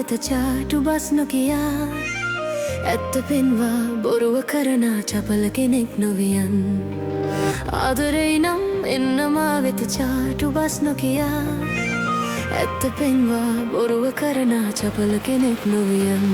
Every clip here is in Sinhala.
වෙත චාටු බස් නොකියා ඇත්ත පෙන්වා බොරුව කරන චපල කෙනෙක් නොවියන් ආදරේ නම් එන්න මා වෙත චාටු බස් නොකියා ඇත්ත පෙන්වා බොරුව කරන චපල කෙනෙක් නොවියන්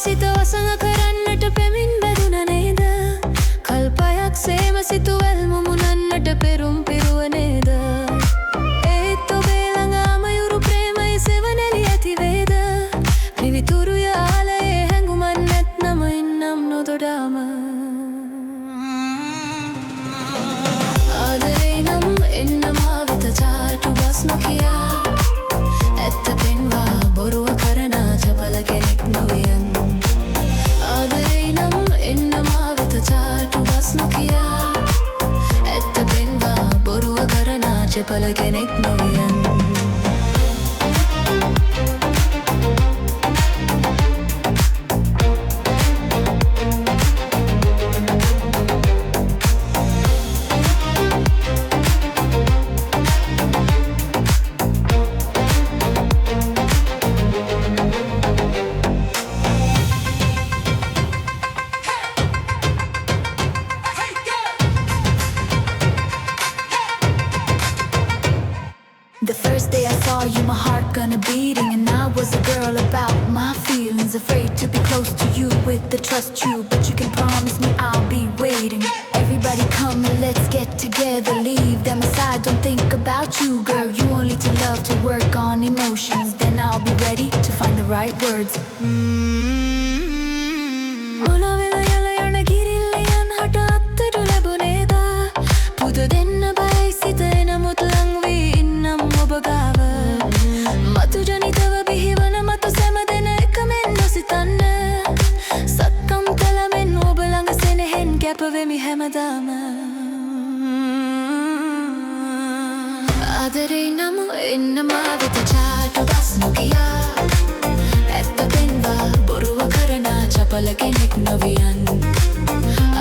සිත වසඟ කරන්නට පෙමින් බැදුන නේද කල්පයක් සේම සිතුවල් මුමුණන්නට පෙරුම් පිරුව නේද ඒත් ඔබේ ළඟ අමයුරු ප්‍රේමයි සෙවණැලි ඇති වේද පිවිතුරුය ආලයේ හැඟුමක් නැත්නම් ඉන්නම් නොදොඩාම ආදරේ නම් එන්න මා වෙත චාටු බස් නොකියා ඇත්ත පෙන්වා බොරුව කරන චපල කෙනෙක් නොවියන් චපල කෙනෙක් නොවියන් The first day I saw you, my heart gonna beating, and I was a girl about my feelings, afraid to be close to you with the trust you, but you can promise me I'll be waiting. Everybody come and let's get together, leave them aside, don't think about you, girl. You only to love to work on emotions, then I'll be ready to find the right words. මතු ජනිතව බිහිවන මතු සැමදෙන එකමෙන් නොසිතන්න සක්කම් කළමෙන් ඔබ ළඟ සෙනෙහෙන් කැපවෙමි හැමදාම ආදරේ නම් එන්න මා වෙත චාටු බස් නොකියා ඇත්ත පෙන්වා බොරුව කරන චපල කෙනෙක් නොවියන්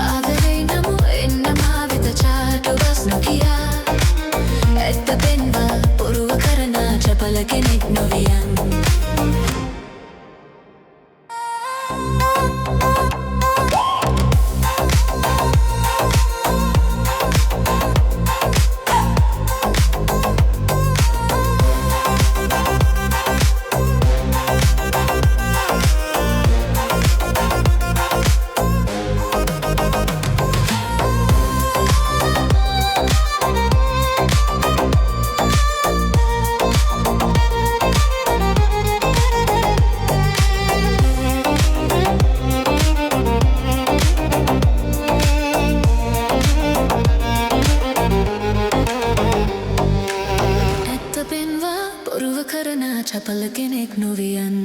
ආදරේ නම් එන්න මා වෙත චාටු බස් නොකියා ඇත්ත පෙන්වා බොරුව කරන චපල කෙනෙක් නොවියන් බොරුව කරන චපල කෙනෙක් නොවියන්